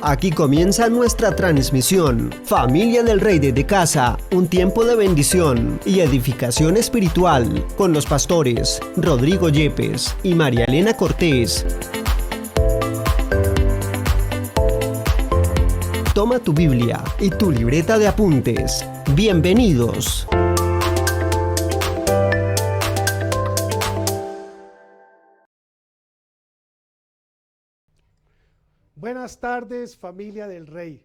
Aquí comienza nuestra transmisión. Familia del Rey desde casa, un tiempo de bendición y edificación espiritual con los pastores Rodrigo Yepes y María Elena Cortés. Toma tu Biblia y tu libreta de apuntes. Bienvenidos. Buenas tardes, familia del Rey.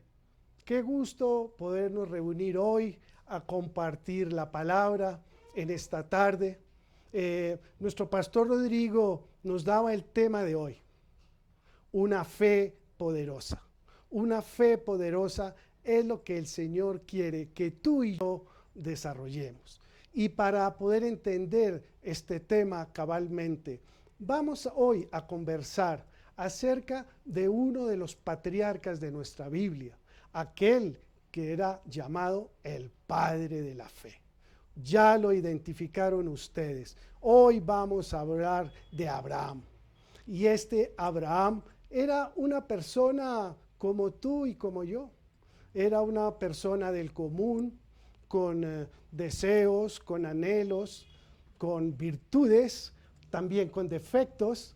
Qué gusto podernos reunir hoy a compartir la palabra en esta tarde. Nuestro pastor Rodrigo nos daba el tema de hoy, una fe poderosa. Una fe poderosa es lo que el Señor quiere que tú y yo desarrollemos. Y para poder entender este tema cabalmente, vamos hoy a conversar acerca de uno de los patriarcas de nuestra Biblia, aquel que era llamado el padre de la fe. Ya lo identificaron ustedes. Hoy vamos a hablar de Abraham. Y este Abraham era una persona como tú y como yo. Era una persona del común, con deseos, con anhelos, con virtudes, también con defectos.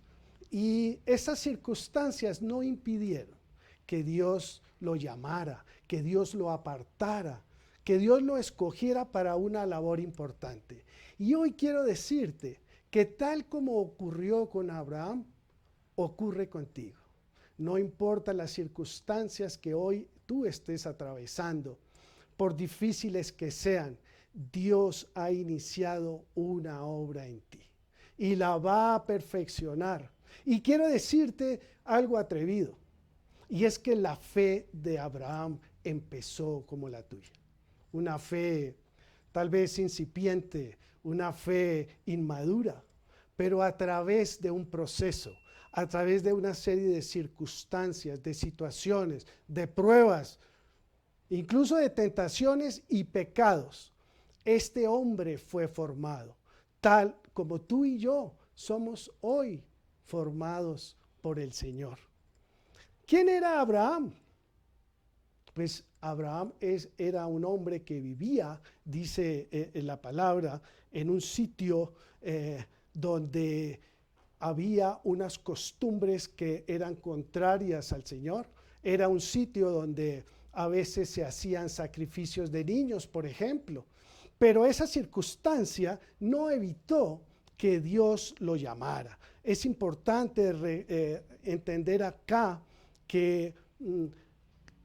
Y esas circunstancias no impidieron que Dios lo llamara, que Dios lo apartara, que Dios lo escogiera para una labor importante. Y hoy quiero decirte que tal como ocurrió con Abraham, ocurre contigo. No importa las circunstancias que hoy tú estés atravesando, por difíciles que sean, Dios ha iniciado una obra en ti y la va a perfeccionar. Y quiero decirte algo atrevido, y es que la fe de Abraham empezó como la tuya. Una fe tal vez incipiente, una fe inmadura, pero a través de un proceso, a través de una serie de circunstancias, de situaciones, de pruebas, incluso de tentaciones y pecados, este hombre fue formado, tal como tú y yo somos hoy formados por el Señor. ¿Quién era Abraham? Pues Abraham era un hombre que vivía, dice en la palabra, en un sitio donde había unas costumbres que eran contrarias al Señor. Era un sitio donde a veces se hacían sacrificios de niños, por ejemplo. Pero esa circunstancia no evitó que Dios lo llamara. Es importante entender acá que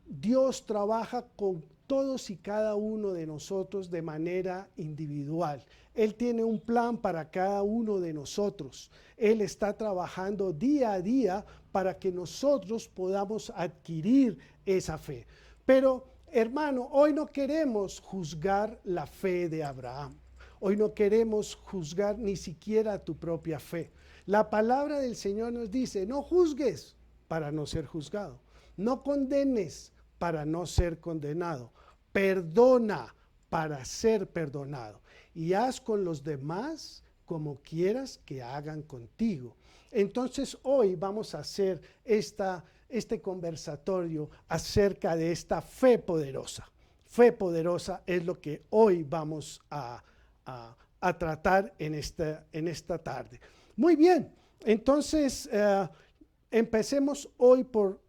Dios trabaja con todos y cada uno de nosotros de manera individual. Él tiene un plan para cada uno de nosotros. Él está trabajando día a día para que nosotros podamos adquirir esa fe. Pero, hermano, hoy no queremos juzgar la fe de Abraham. Hoy no queremos juzgar ni siquiera tu propia fe. La palabra del Señor nos dice, no juzgues para no ser juzgado. No condenes para no ser condenado. Perdona para ser perdonado. Y haz con los demás como quieras que hagan contigo. Entonces hoy vamos a hacer este conversatorio acerca de esta fe poderosa. Fe poderosa es lo que hoy vamos a tratar en esta tarde. Muy bien, entonces empecemos hoy por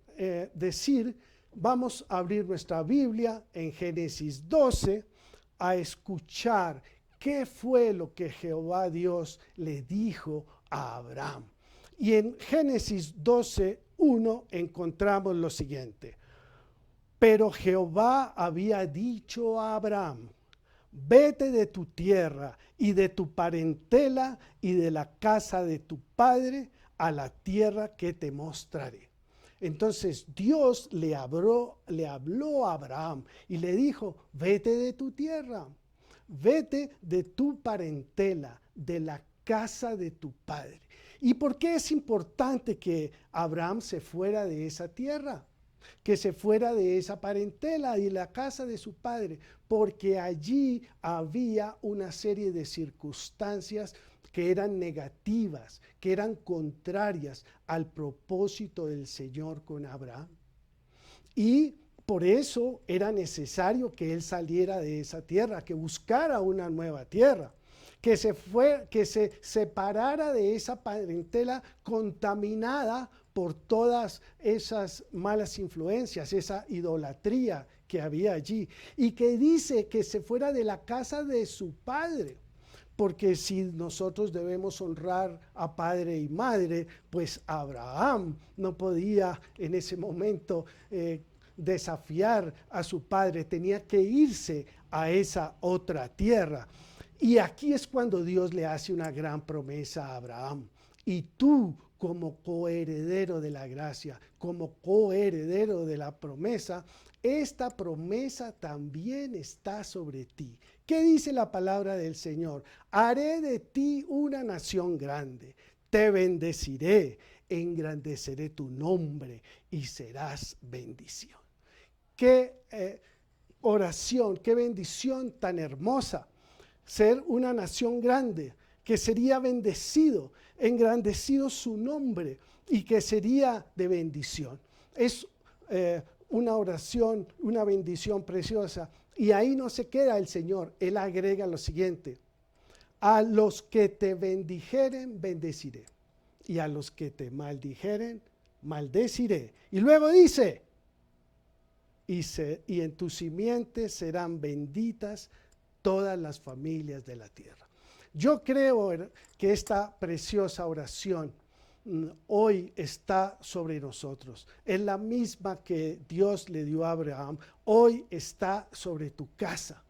decir, vamos a abrir nuestra Biblia en Génesis 12 a escuchar qué fue lo que Jehová Dios le dijo a Abraham. Y en Génesis 12:1 encontramos lo siguiente. Pero Jehová había dicho a Abraham, vete de tu tierra y de tu parentela y de la casa de tu padre a la tierra que te mostraré. Entonces Dios le habló a Abraham y le dijo, vete de tu tierra, vete de tu parentela, de la casa de tu padre. ¿Y por qué es importante que Abraham se fuera de esa tierra? Que se fuera de esa parentela y la casa de su padre, porque allí había una serie de circunstancias que eran negativas, que eran contrarias al propósito del Señor con Abraham. Y por eso era necesario que él saliera de esa tierra, que buscara una nueva tierra, que se separara de esa parentela contaminada por todas esas malas influencias, esa idolatría que había allí, y que dice que se fuera de la casa de su padre. Porque si nosotros debemos honrar a padre y madre, pues Abraham no podía en ese momento desafiar a su padre, tenía que irse a esa otra tierra. Y aquí es cuando Dios le hace una gran promesa a Abraham. Y tú, como coheredero de la gracia, como coheredero de la promesa, esta promesa también está sobre ti. ¿Qué dice la palabra del Señor? Haré de ti una nación grande, te bendeciré, engrandeceré tu nombre y serás bendición. Qué oración, qué bendición tan hermosa. Ser una nación grande, que sería bendecido, engrandecido su nombre y que sería de bendición. Es una oración, una bendición preciosa. Y ahí no se queda el Señor, Él agrega lo siguiente: a los que te bendijeren, bendeciré, y a los que te maldijeren, maldeciré. Y luego dice, y en tu simiente serán benditas todas las familias de la tierra. Yo creo que esta preciosa oración hoy está sobre nosotros. Es la misma que Dios le dio a Abraham. Hoy está sobre tu casa.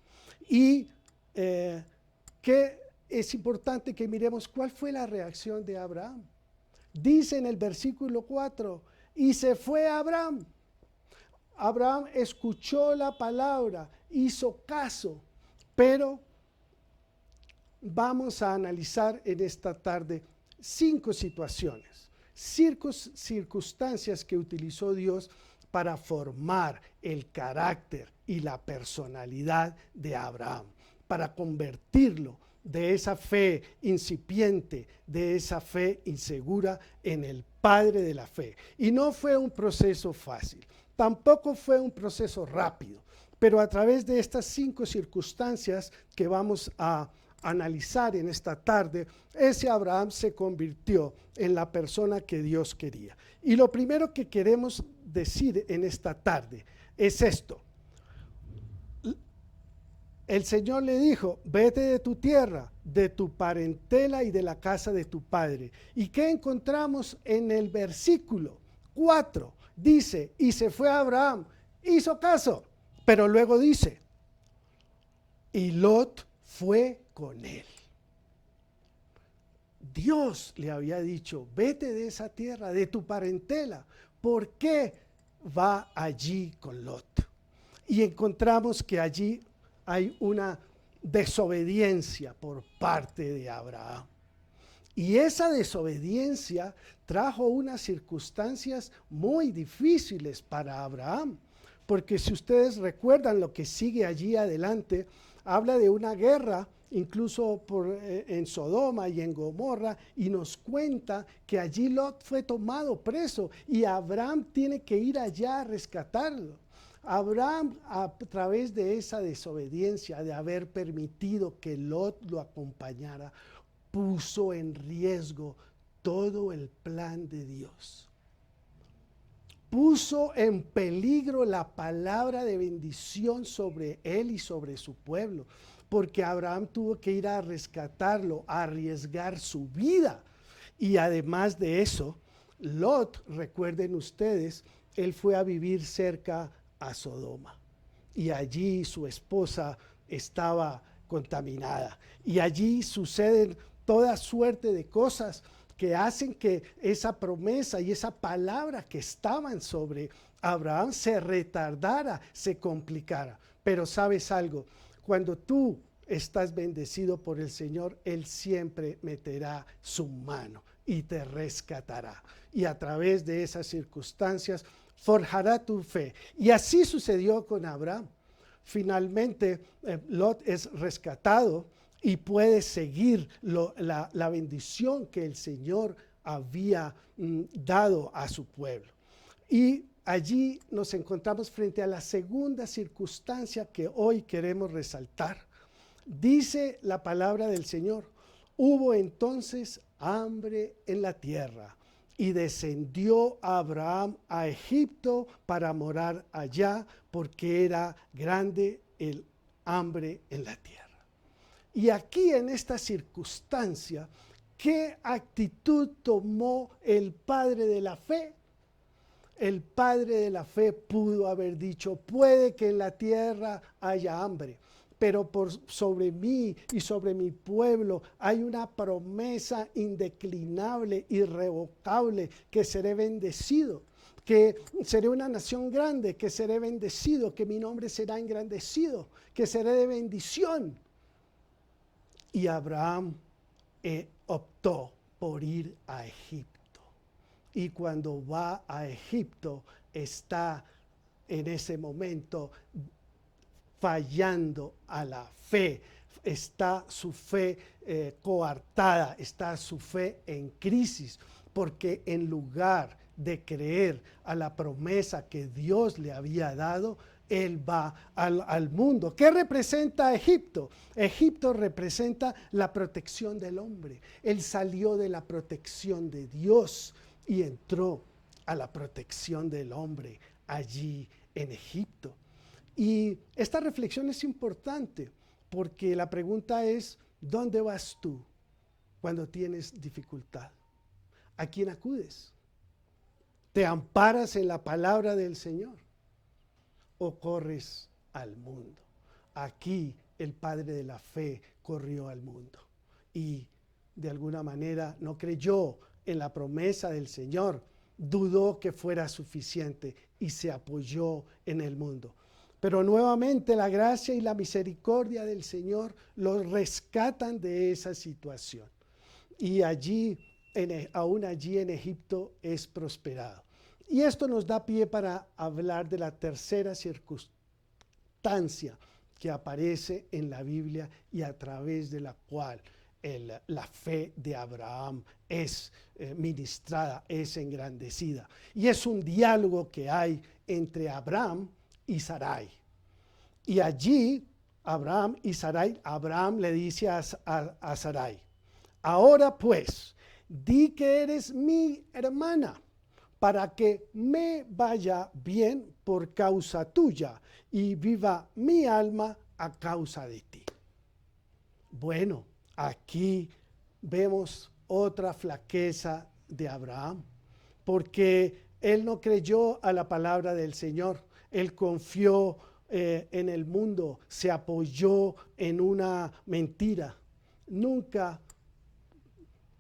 Y que es importante que miremos cuál fue la reacción de Abraham. Dice en el versículo 4, y se fue Abraham. Abraham escuchó la palabra, hizo caso, pero vamos a analizar en esta tarde 5 situaciones, circunstancias que utilizó Dios para formar el carácter y la personalidad de Abraham, para convertirlo de esa fe incipiente, de esa fe insegura, en el padre de la fe. Y no fue un proceso fácil, tampoco fue un proceso rápido, pero a través de estas 5 circunstancias que vamos a analizar en esta tarde, ese Abraham se convirtió en la persona que Dios quería. Y lo primero que queremos decir en esta tarde es esto. El Señor le dijo, vete de tu tierra, de tu parentela y de la casa de tu padre. ¿Y qué encontramos en el versículo 4? Dice, y se fue Abraham, hizo caso, pero luego dice, y Lot fue con él. Dios le había dicho, vete de esa tierra, de tu parentela. ¿Por qué va allí con Lot? Y encontramos que allí hay una desobediencia por parte de Abraham. Y esa desobediencia trajo unas circunstancias muy difíciles para Abraham. Porque si ustedes recuerdan lo que sigue allí adelante, habla de una guerra, incluso en Sodoma y en Gomorra, y nos cuenta que allí Lot fue tomado preso y Abraham tiene que ir allá a rescatarlo. Abraham, a través de esa desobediencia, de haber permitido que Lot lo acompañara, puso en riesgo todo el plan de Dios. Puso en peligro la palabra de bendición sobre él y sobre su pueblo, porque Abraham tuvo que ir a rescatarlo, a arriesgar su vida. Y además de eso, Lot, recuerden ustedes, él fue a vivir cerca a Sodoma. Y allí su esposa estaba contaminada. Y allí suceden toda suerte de cosas que hacen que esa promesa y esa palabra que estaban sobre Abraham se retardara, se complicara. Pero sabes algo, cuando tú estás bendecido por el Señor, Él siempre meterá su mano y te rescatará. Y a través de esas circunstancias forjará tu fe. Y así sucedió con Abraham. Finalmente, Lot es rescatado y puede seguir la bendición que el Señor había dado a su pueblo. Y allí nos encontramos frente a la segunda circunstancia que hoy queremos resaltar. Dice la palabra del Señor: hubo entonces hambre en la tierra, y descendió Abraham a Egipto para morar allá, porque era grande el hambre en la tierra. Y aquí, en esta circunstancia, ¿qué actitud tomó el padre de la fe? El padre de la fe pudo haber dicho: puede que en la tierra haya hambre, pero sobre mí y sobre mi pueblo hay una promesa indeclinable, irrevocable, que seré bendecido, que seré una nación grande, que seré bendecido, que mi nombre será engrandecido, que seré de bendición. Y Abraham optó por ir a Egipto. Y cuando va a Egipto, está en ese momento fallando a la fe. Está su fe coartada, está su fe en crisis, porque en lugar de creer a la promesa que Dios le había dado, él va al mundo. ¿Qué representa Egipto? Egipto representa la protección del hombre. Él salió de la protección de Dios y entró a la protección del hombre allí en Egipto. Y esta reflexión es importante porque la pregunta es: ¿dónde vas tú cuando tienes dificultad? ¿A quién acudes? ¿Te amparas en la palabra del Señor o corres al mundo? Aquí el padre de la fe corrió al mundo y de alguna manera no creyó en la promesa del Señor, dudó que fuera suficiente y se apoyó en el mundo. Pero nuevamente la gracia y la misericordia del Señor lo rescatan de esa situación. Y allí, aún allí en Egipto, es prosperado. Y esto nos da pie para hablar de la tercera circunstancia que aparece en la Biblia y a través de la cual la fe de Abraham es ministrada, es engrandecida. Y es un diálogo que hay entre Abraham y Sarai. Y allí, Abraham le dice a Sarai: ahora pues, di que eres mi hermana, para que me vaya bien por causa tuya y viva mi alma a causa de ti. Bueno, aquí vemos otra flaqueza de Abraham, porque él no creyó a la palabra del Señor. Él confió en el mundo, se apoyó en una mentira. Nunca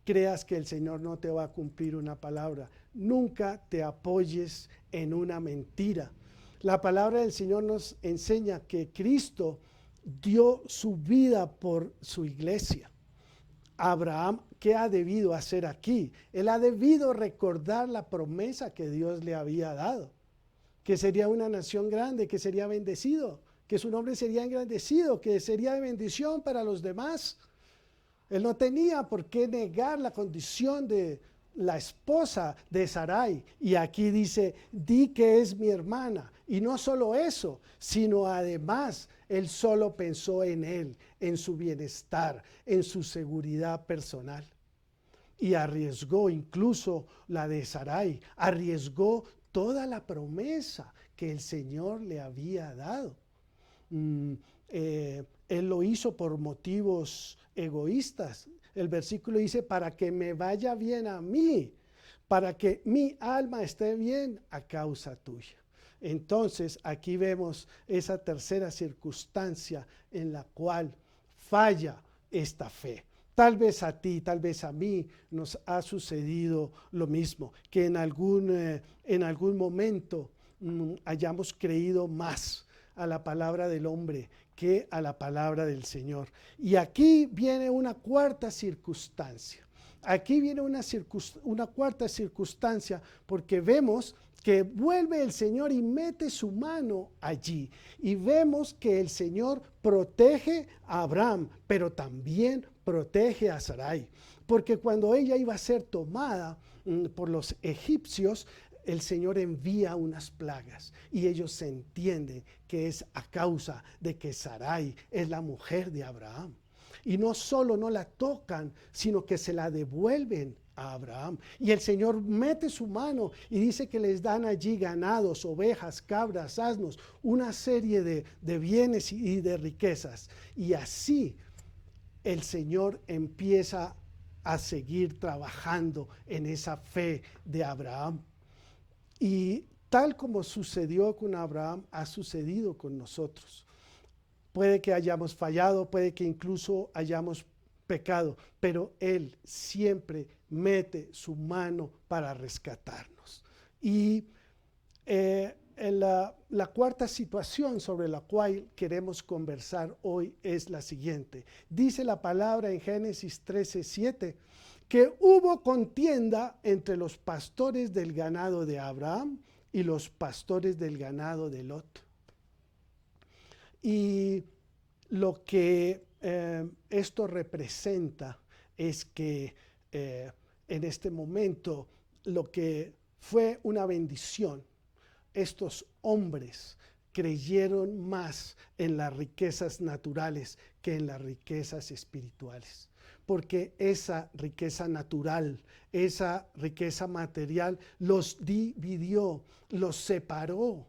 creas que el Señor no te va a cumplir una palabra. Nunca te apoyes en una mentira. La palabra del Señor nos enseña que Cristo dio su vida por su iglesia. Abraham, ¿qué ha debido hacer aquí? Él ha debido recordar la promesa que Dios le había dado, que sería una nación grande, que sería bendecido, que su nombre sería engrandecido, que sería de bendición para los demás. Él no tenía por qué negar la condición de la esposa de Sarai. Y aquí dice: di que es mi hermana. Y no solo eso, sino además él solo pensó en él, en su bienestar, en su seguridad personal. Y arriesgó incluso la de Sarai, arriesgó toda la promesa que el Señor le había dado. Él lo hizo por motivos egoístas. El versículo dice: para que me vaya bien a mí, para que mi alma esté bien a causa tuya. Entonces aquí vemos esa tercera circunstancia en la cual falla esta fe. Tal vez a ti, tal vez a mí nos ha sucedido lo mismo, que en algún momento hayamos creído más a la palabra del hombre que a la palabra del Señor. Y aquí viene una cuarta circunstancia. Aquí viene una cuarta circunstancia, porque vemos que vuelve el Señor y mete su mano allí. Y vemos que el Señor protege a Abraham, pero también protege a Sarai. Porque cuando ella iba a ser tomada por los egipcios, el Señor envía unas plagas y ellos entienden que es a causa de que Sarai es la mujer de Abraham. Y no solo no la tocan, sino que se la devuelven a Abraham. Y el Señor mete su mano y dice que les dan allí ganados, ovejas, cabras, asnos, una serie de bienes y de riquezas. Y así el Señor empieza a seguir trabajando en esa fe de Abraham. Y tal como sucedió con Abraham, ha sucedido con nosotros. Puede que hayamos fallado, puede que incluso hayamos pecado, pero Él siempre mete su mano para rescatarnos. Y la cuarta situación sobre la cual queremos conversar hoy es la siguiente. Dice la palabra en Génesis 13:7 que hubo contienda entre los pastores del ganado de Abraham y los pastores del ganado de Lot. Y lo que esto representa es que en este momento lo que fue una bendición, estos hombres creyeron más en las riquezas naturales que en las riquezas espirituales. Porque esa riqueza natural, esa riqueza material los dividió, los separó.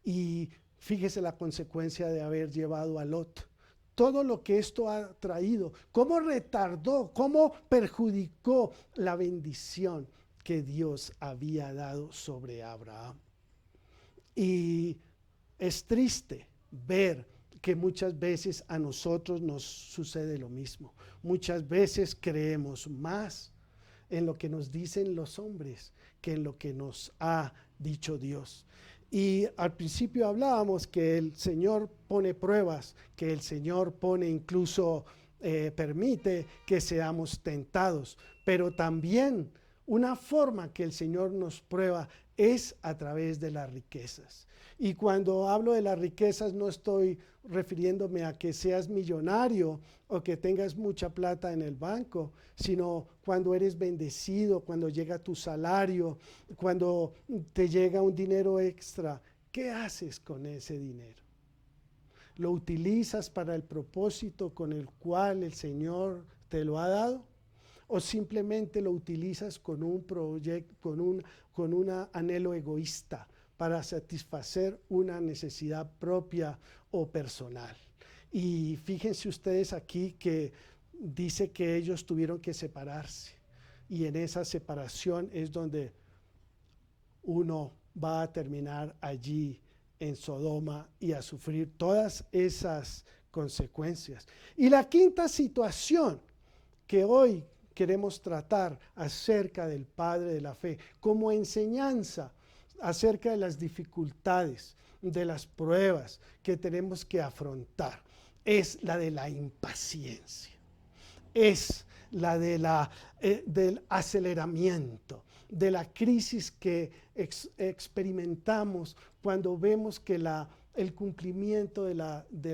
Y fíjese la consecuencia de haber llevado a Lot. Todo lo que esto ha traído, cómo retardó, cómo perjudicó la bendición que Dios había dado sobre Abraham. Y es triste ver que muchas veces a nosotros nos sucede lo mismo. Muchas veces creemos más en lo que nos dicen los hombres que en lo que nos ha dicho Dios. Y al principio hablábamos que el Señor pone pruebas, que el Señor pone incluso, permite que seamos tentados, pero también una forma que el Señor nos prueba es a través de las riquezas. Y cuando hablo de las riquezas no estoy refiriéndome a que seas millonario o que tengas mucha plata en el banco, sino cuando eres bendecido, cuando llega tu salario, cuando te llega un dinero extra. ¿Qué haces con ese dinero? ¿Lo utilizas para el propósito con el cual el Señor te lo ha dado? ¿O simplemente lo utilizas con un proyecto, con un anhelo egoísta para satisfacer una necesidad propia o personal? Y fíjense ustedes aquí que dice que ellos tuvieron que separarse. Y en esa separación es donde uno va a terminar allí en Sodoma y a sufrir todas esas consecuencias. Y la quinta situación que hoy queremos tratar acerca del Padre de la Fe, como enseñanza acerca de las dificultades, de las pruebas que tenemos que afrontar, es la de la impaciencia, es la de del aceleramiento, de la crisis que experimentamos cuando vemos que el cumplimiento de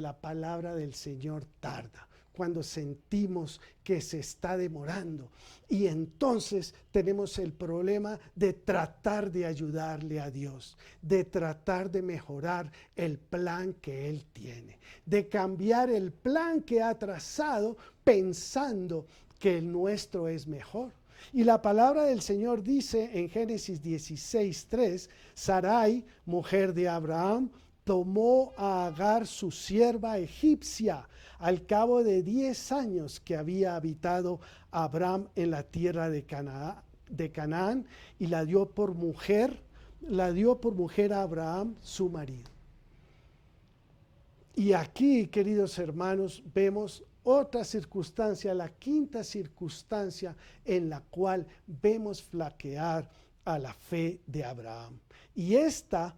la palabra del Señor tarda, cuando sentimos que se está demorando. Y entonces tenemos el problema de tratar de ayudarle a Dios, de tratar de mejorar el plan que Él tiene, de cambiar el plan que ha trazado pensando que el nuestro es mejor. Y la palabra del Señor dice en Génesis 16:3, Sarai, mujer de Abraham, tomó a Agar su sierva egipcia al cabo de 10 años que había habitado Abraham en la tierra de Canaán y la dio por mujer a Abraham su marido. Y aquí, queridos hermanos, vemos otra circunstancia, la quinta circunstancia en la cual vemos flaquear a la fe de Abraham. Y esta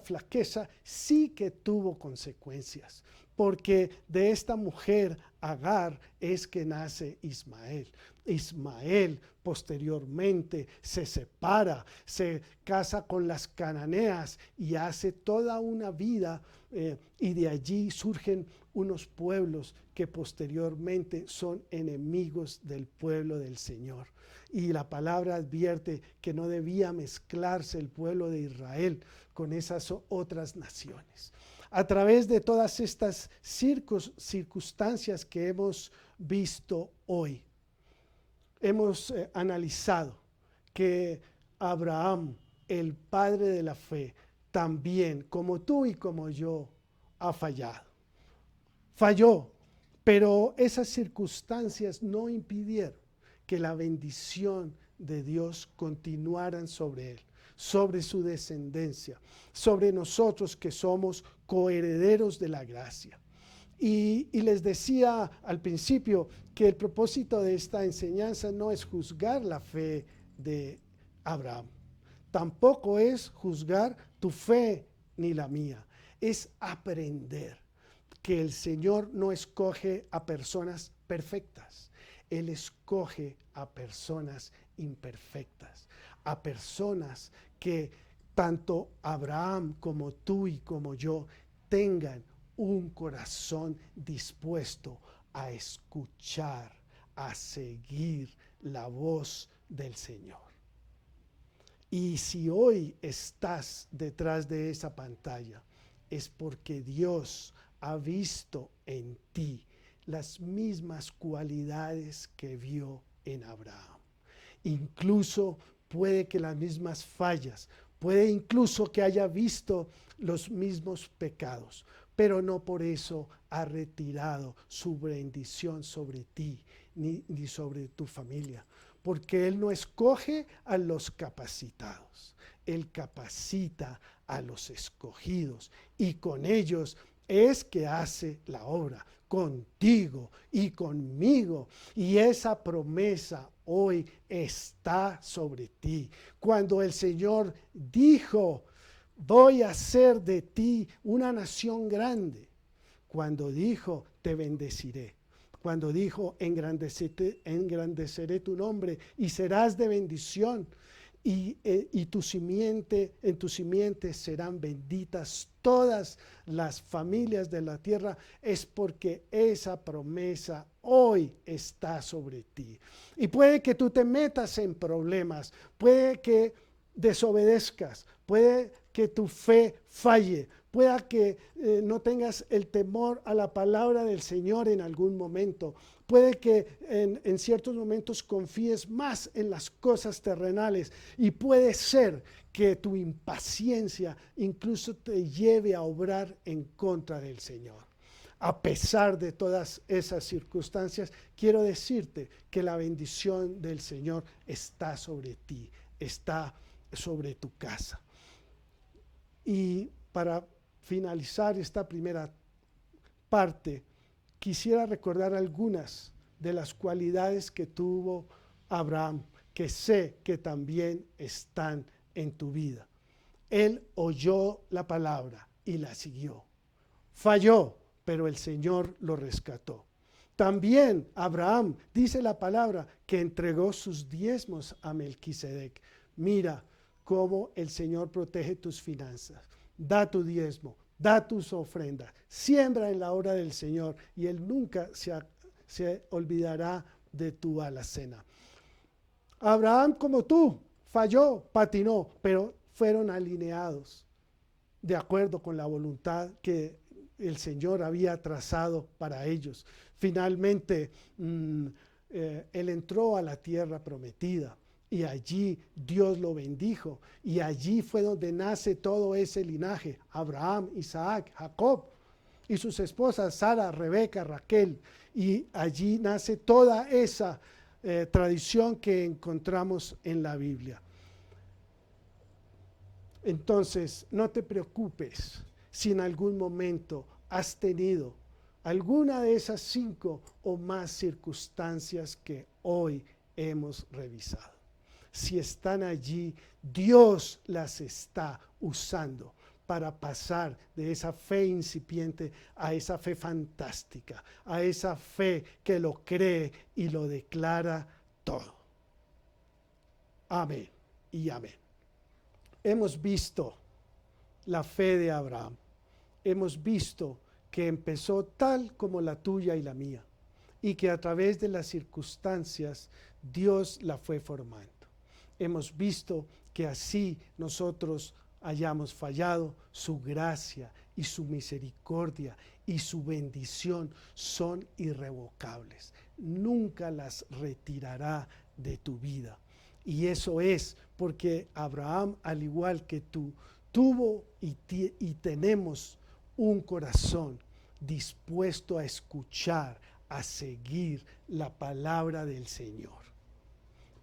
flaqueza sí que tuvo consecuencias, porque de esta mujer, Agar, es que nace Ismael. Ismael posteriormente se separa, se casa con las cananeas y hace toda una vida, y de allí surgen unos pueblos que posteriormente son enemigos del pueblo del Señor. Y la palabra advierte que no debía mezclarse el pueblo de Israel con esas otras naciones. A través de todas estas circunstancias que hemos visto hoy, hemos analizado que Abraham, el padre de la fe, también, como tú y como yo, ha fallado. Falló, pero esas circunstancias no impidieron que la bendición de Dios continuara sobre él, sobre su descendencia, sobre nosotros que somos coherederos de la gracia. Y les decía al principio que el propósito de esta enseñanza no es juzgar la fe de Abraham, tampoco es juzgar tu fe ni la mía, es aprender que el Señor no escoge a personas perfectas, Él escoge a personas imperfectas, a personas que tanto Abraham como tú y como yo tengan un corazón dispuesto a escuchar, a seguir la voz del Señor. Y si hoy estás detrás de esa pantalla, es porque Dios ha visto en ti las mismas cualidades que vio en Abraham. Incluso puede que las mismas fallas, puede incluso que haya visto los mismos pecados, pero no por eso ha retirado su bendición sobre ti ni sobre tu familia, porque Él no escoge a los capacitados, Él capacita a los escogidos y con ellos es que hace la obra, contigo y conmigo. Y esa promesa hoy está sobre ti. Cuando el Señor dijo, voy a hacer de ti una nación grande. Cuando dijo, te bendeciré. Cuando dijo, engrandeceré tu nombre y serás de bendición. Y en tu simiente serán benditas todas las familias de la tierra, es porque esa promesa hoy está sobre ti. Y puede que tú te metas en problemas, puede que desobedezcas, puede que tu fe falle, pueda que no tengas el temor a la palabra del Señor en algún momento. Puede que en ciertos momentos confíes más en las cosas terrenales y puede ser que tu impaciencia incluso te lleve a obrar en contra del Señor. A pesar de todas esas circunstancias, quiero decirte que la bendición del Señor está sobre ti, está sobre tu casa. Y para finalizar esta primera parte, quisiera recordar algunas de las cualidades que tuvo Abraham, que sé que también están en tu vida. Él oyó la palabra y la siguió. Falló, pero el Señor lo rescató. También Abraham, dice la palabra, que entregó sus diezmos a Melquisedec. Mira cómo el Señor protege tus finanzas. Da tu diezmo, da tus ofrendas, siembra en la obra del Señor y Él nunca se olvidará de tu alacena. Abraham, como tú, falló, patinó, pero fueron alineados de acuerdo con la voluntad que el Señor había trazado para ellos. Finalmente, Él entró a la tierra prometida. Y allí Dios lo bendijo. Y allí fue donde nace todo ese linaje. Abraham, Isaac, Jacob y sus esposas Sara, Rebeca, Raquel. Y allí nace toda esa tradición que encontramos en la Biblia. Entonces, no te preocupes si en algún momento has tenido alguna de esas 5 o más circunstancias que hoy hemos revisado. Si están allí, Dios las está usando para pasar de esa fe incipiente a esa fe fantástica, a esa fe que lo cree y lo declara todo. Amén y amén. Hemos visto la fe de Abraham. Hemos visto que empezó tal como la tuya y la mía, y que a través de las circunstancias Dios la fue formando. Hemos visto que así nosotros hayamos fallado, su gracia y su misericordia y su bendición son irrevocables. Nunca las retirará de tu vida. Y eso es porque Abraham, al igual que tú, tuvo y tenemos un corazón dispuesto a escuchar, a seguir la palabra del Señor.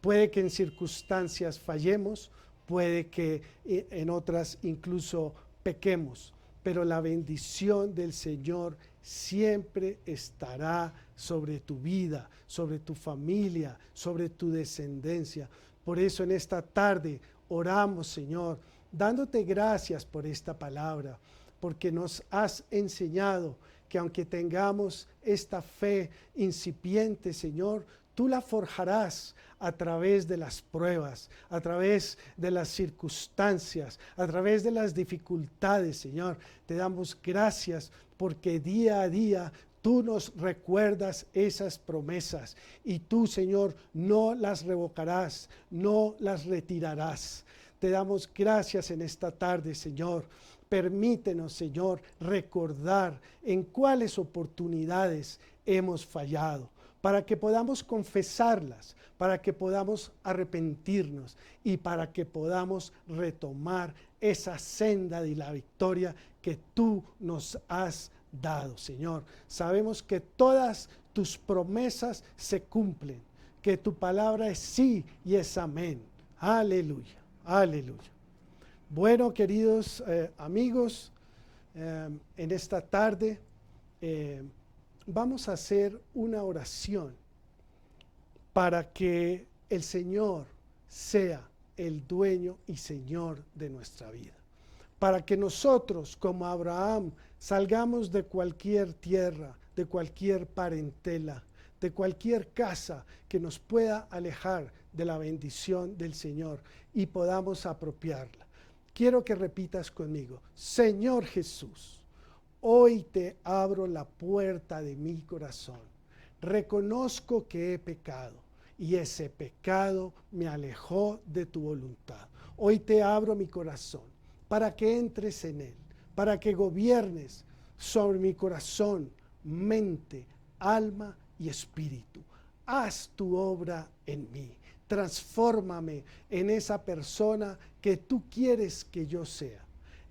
Puede que en circunstancias fallemos, puede que en otras incluso pequemos, pero la bendición del Señor siempre estará sobre tu vida, sobre tu familia, sobre tu descendencia. Por eso en esta tarde oramos, Señor, dándote gracias por esta palabra, porque nos has enseñado que aunque tengamos esta fe incipiente, Señor, tú la forjarás a través de las pruebas, a través de las circunstancias, a través de las dificultades, Señor. Te damos gracias porque día a día tú nos recuerdas esas promesas y tú, Señor, no las revocarás, no las retirarás. Te damos gracias en esta tarde, Señor. Permítenos, Señor, recordar en cuáles oportunidades hemos fallado, para que podamos confesarlas, para que podamos arrepentirnos y para que podamos retomar esa senda de la victoria que tú nos has dado, Señor. Sabemos que todas tus promesas se cumplen, que tu palabra es sí y es amén. Aleluya, aleluya. Bueno, queridos amigos, en esta tarde vamos a hacer una oración para que el Señor sea el dueño y Señor de nuestra vida. Para que nosotros, como Abraham, salgamos de cualquier tierra, de cualquier parentela, de cualquier casa que nos pueda alejar de la bendición del Señor y podamos apropiarla. Quiero que repitas conmigo: Señor Jesús, hoy te abro la puerta de mi corazón. Reconozco que he pecado y ese pecado me alejó de tu voluntad. Hoy te abro mi corazón para que entres en él, para que gobiernes sobre mi corazón, mente, alma y espíritu. Haz tu obra en mí. Transfórmame en esa persona que tú quieres que yo sea.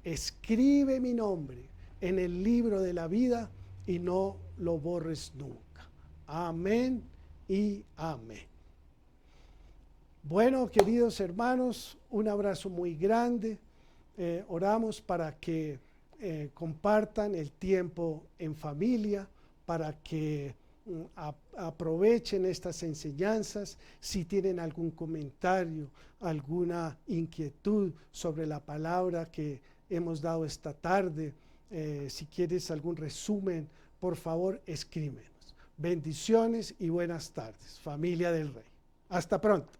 Escribe mi nombre en el libro de la vida y no lo borres nunca. Amén y amén. Bueno, queridos hermanos, un abrazo muy grande. Oramos para que compartan el tiempo en familia, para que aprovechen estas enseñanzas. Si tienen algún comentario, alguna inquietud sobre la palabra que hemos dado esta tarde, si quieres algún resumen, por favor escríbenos. Bendiciones y buenas tardes, familia del Rey. Hasta pronto.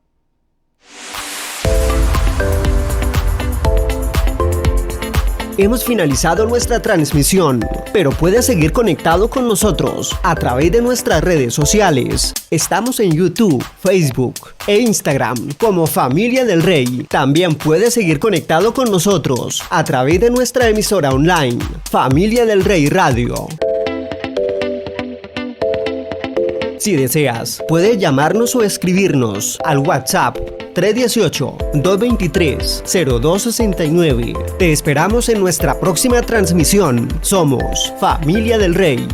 Hemos finalizado nuestra transmisión, pero puedes seguir conectado con nosotros a través de nuestras redes sociales. Estamos en YouTube, Facebook e Instagram como Familia del Rey. También puedes seguir conectado con nosotros a través de nuestra emisora online, Familia del Rey Radio. Si deseas, puedes llamarnos o escribirnos al WhatsApp 318-223-0269. Te esperamos en nuestra próxima transmisión. Somos Familia del Rey.